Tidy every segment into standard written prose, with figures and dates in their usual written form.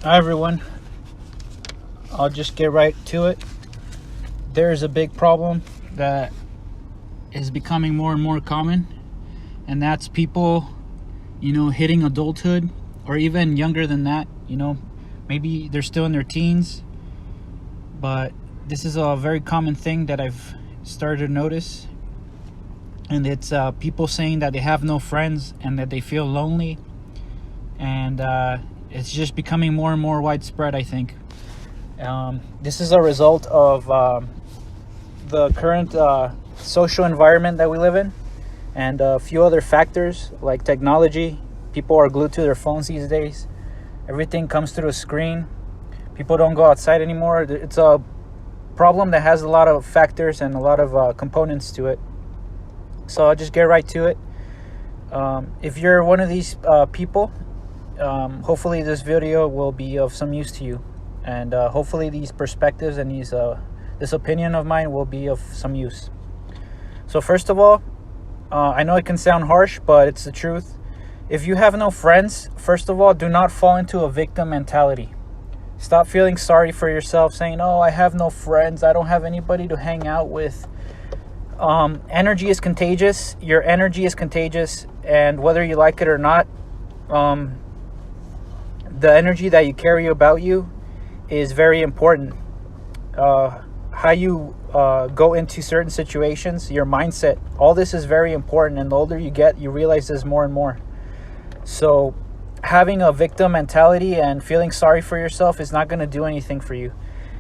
Hi everyone, I'll just get right to it. There's a big problem that is becoming more and more common, and that's people, hitting adulthood or even younger than that. Maybe they're still in their teens, but this is a very common thing that I've started to notice. And it's people saying that they have no friends and that they feel lonely, and it's just becoming more and more widespread, I think. This is a result of the current social environment that we live in, and a few other factors like technology. People are glued to their phones these days. Everything comes through a screen. People don't go outside anymore. It's a problem that has a lot of factors and a lot of components to it. So I'll just get right to it. If you're one of these people, hopefully this video will be of some use to you, and hopefully these perspectives and this opinion of mine will be of some use. So first of all, I know it can sound harsh, but it's the truth. If you have no friends, first of all, do not fall into a victim mentality. Stop feeling sorry for yourself, saying, "Oh, I have no friends, I don't have anybody to hang out with." Energy is contagious. Your energy is contagious, and whether you like it or not, the energy that you carry about you is very important. How you go into certain situations, your mindset, all this is very important. And the older you get, you realize this more and more. So having a victim mentality and feeling sorry for yourself is not going to do anything for you.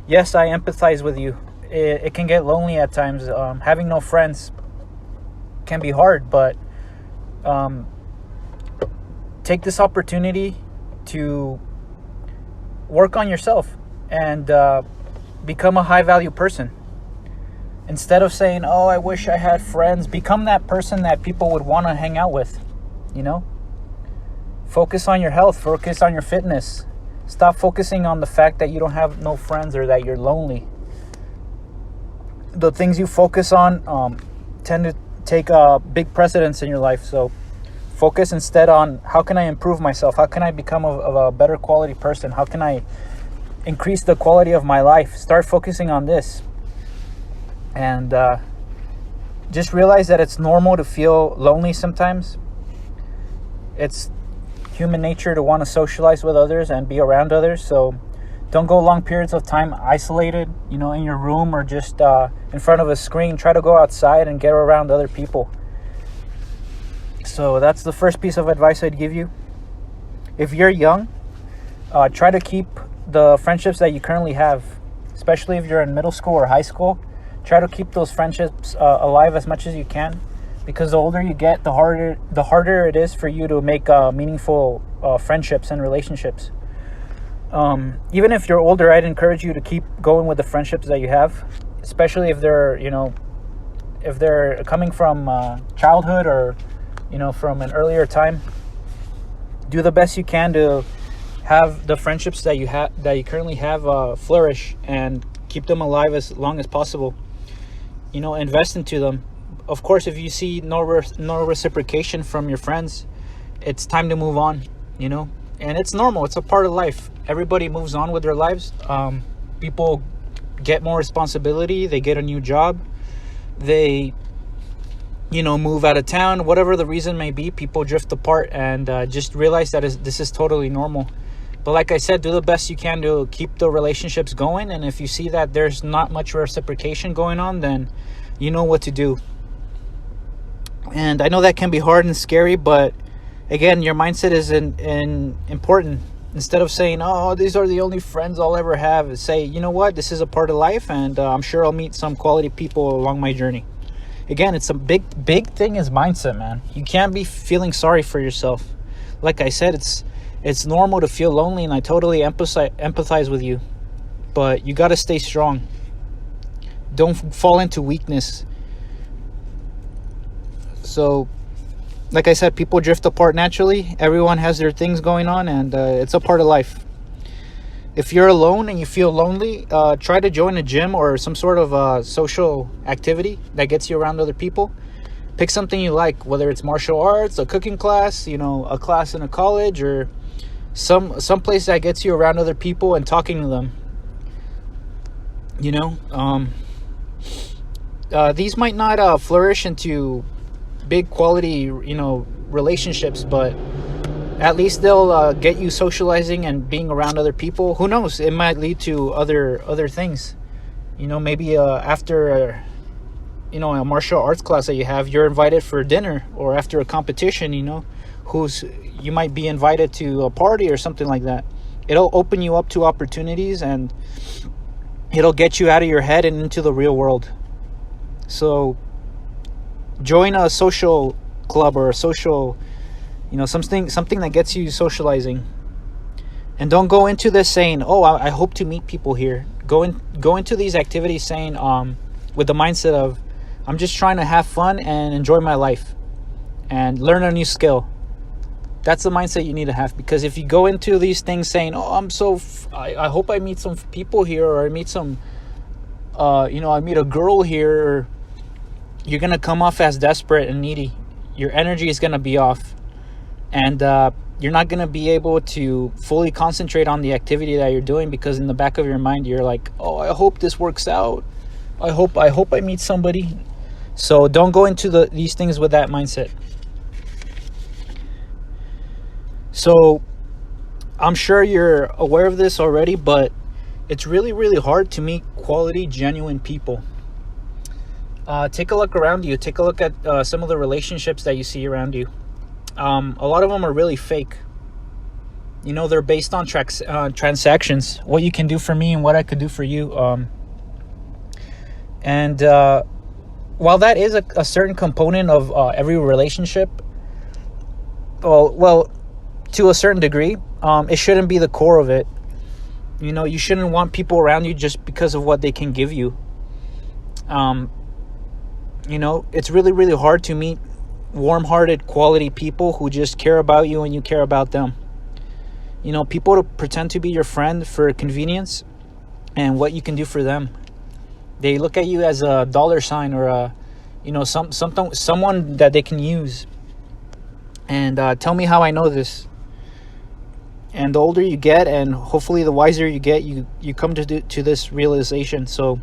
Yes, I empathize with you. It can get lonely at times. Having no friends can be hard, but take this opportunity to work on yourself and become a high value person. Instead of saying, "Oh, I wish I had friends," become that person that people would want to hang out with. Focus on your health, focus on your fitness. Stop focusing on the fact that you don't have no friends or that you're lonely. The things you focus on tend to take big precedence in your life. So focus instead on, how can I improve myself? How can I become a better quality person? How can I increase the quality of my life? Start focusing on this. And just realize that it's normal to feel lonely sometimes. It's human nature to want to socialize with others and be around others. So don't go long periods of time isolated, in your room or just in front of a screen. Try to go outside and get around other people. So that's the first piece of advice I'd give you. If you're young, try to keep the friendships that you currently have, especially if you're in middle school or high school. Try to keep those friendships alive as much as you can, because the older you get, the harder it is for you to make meaningful friendships and relationships. Even if you're older, I'd encourage you to keep going with the friendships that you have, especially if they're coming from childhood or from an earlier time. Do the best you can to have the friendships that you currently have flourish, and keep them alive as long as possible. Invest into them. Of course, if you see no reciprocation from your friends, it's time to move on. And it's normal. It's a part of life. Everybody moves on with their lives. People get more responsibility. They get a new job. They, move out of town. Whatever the reason may be, people drift apart, and just realize that this is totally normal. But like I said, do the best you can to keep the relationships going. And if you see that there's not much reciprocation going on, then you know what to do. And I know that can be hard and scary, but again, your mindset is important. Instead of saying, "Oh, these are the only friends I'll ever have," say, "You know what? This is a part of life, and I'm sure I'll meet some quality people along my journey." Again, it's a big thing is mindset, man. You can't be feeling sorry for yourself. Like I said, it's normal to feel lonely, and I totally empathize with you. But you got to stay strong. Don't fall into weakness. So, like I said, people drift apart naturally. Everyone has their things going on, and it's a part of life. If you're alone and you feel lonely, try to join a gym or some sort of social activity that gets you around other people. Pick something you like, whether it's martial arts, a cooking class, a class in a college, or some place that gets you around other people and talking to them. These might not flourish into big quality, relationships, but at least they'll get you socializing and being around other people. Who knows? It might lead to other things. Maybe after a martial arts class that you have, you're invited for dinner, or after a competition, you might be invited to a party or something like that. It'll open you up to opportunities, and it'll get you out of your head and into the real world. So join a social club or a social, something that gets you socializing. And don't go into this saying, oh, I hope to meet people here. Go into these activities saying, with the mindset of, I'm just trying to have fun and enjoy my life and learn a new skill. That's the mindset you need to have. Because if you go into these things saying, oh, I hope I meet some people here, or I meet some, I meet a girl here, you're going to come off as desperate and needy. Your energy is going to be off. And you're not going to be able to fully concentrate on the activity that you're doing, because in the back of your mind, you're like, oh, I hope this works out. I hope I meet somebody. So don't go into these things with that mindset. So I'm sure you're aware of this already, but it's really, really hard to meet quality, genuine people. Take a look around you. Take a look at some of the relationships that you see around you. A lot of them are really fake. They're based on transactions. What you can do for me and what I could do for you. And while that is a certain component of every relationship, well, to a certain degree, it shouldn't be the core of it. You shouldn't want people around you just because of what they can give you. It's really, really hard to meet warm-hearted, quality people who just care about you and you care about them. People to pretend to be your friend for convenience and what you can do for them. They look at you as a dollar sign, or someone that they can use. And tell me how I know this. And the older you get, and hopefully the wiser you get, you come to this realization. So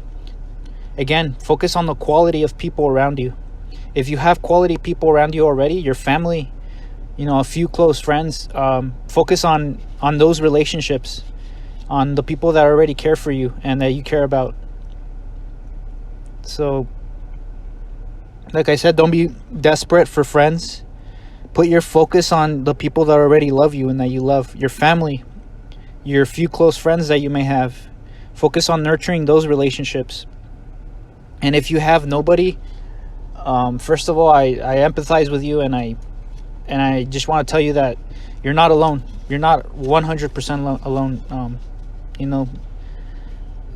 again, focus on the quality of people around you. If you have quality people around you already, your family, a few close friends, focus on those relationships, on the people that already care for you and that you care about. So, like I said, don't be desperate for friends. Put your focus on the people that already love you and that you love. Your family, your few close friends that you may have. Focus on nurturing those relationships. And if you have nobody, first of all, I empathize with you, and I just want to tell you that you're not alone. You're not 100% alone.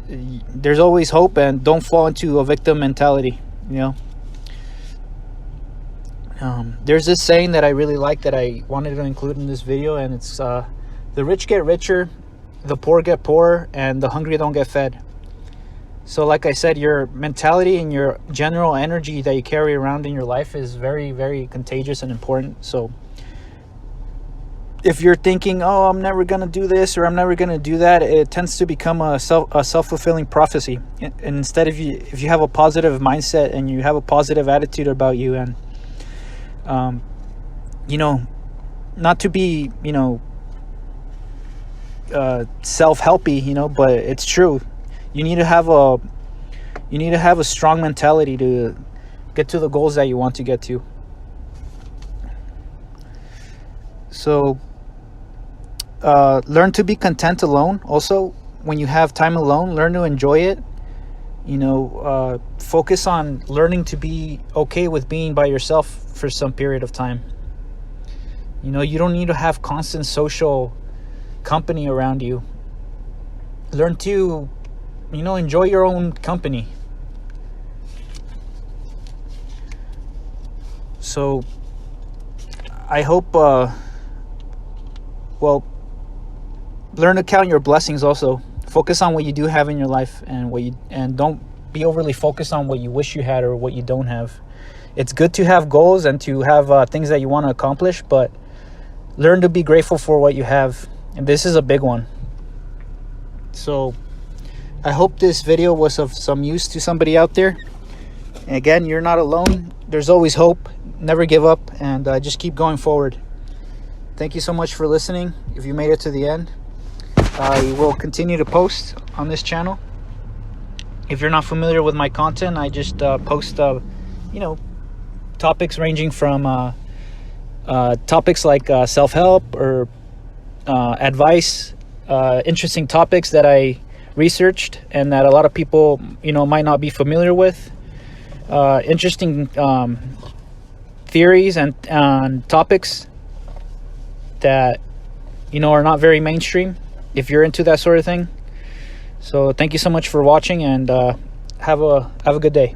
There's always hope, and don't fall into a victim mentality. There's this saying that I really like that I wanted to include in this video, and it's the rich get richer, the poor get poorer, and the hungry don't get fed. So like I said, your mentality and your general energy that you carry around in your life is very, very contagious and important. So if you're thinking, oh, I'm never going to do this or I'm never going to do that, it tends to become a self-fulfilling prophecy. And instead, if you have a positive mindset and you have a positive attitude about you, and not to be self-helpy, but it's true. You need to have a strong mentality to get to the goals that you want to get to. So learn to be content alone. Also, when you have time alone, learn to enjoy it. Focus on learning to be okay with being by yourself for some period of time. You don't need to have constant social company around you. Learn to enjoy your own company. So I hope learn to count your blessings also. Focus on what you do have in your life, and don't be overly focused on what you wish you had or what you don't have. It's good to have goals and to have things that you want to accomplish, but learn to be grateful for what you have. And this is a big one. So I hope this video was of some use to somebody out there. And again, you're not alone. There's always hope. Never give up, and just keep going forward. Thank you so much for listening. If you made it to the end, I will continue to post on this channel. If you're not familiar with my content, I just post topics ranging from topics like self-help or advice, interesting topics that I researched and that a lot of people might not be familiar with, interesting theories and topics that are not very mainstream, if you're into that sort of thing. So thank you so much for watching, and have a good day.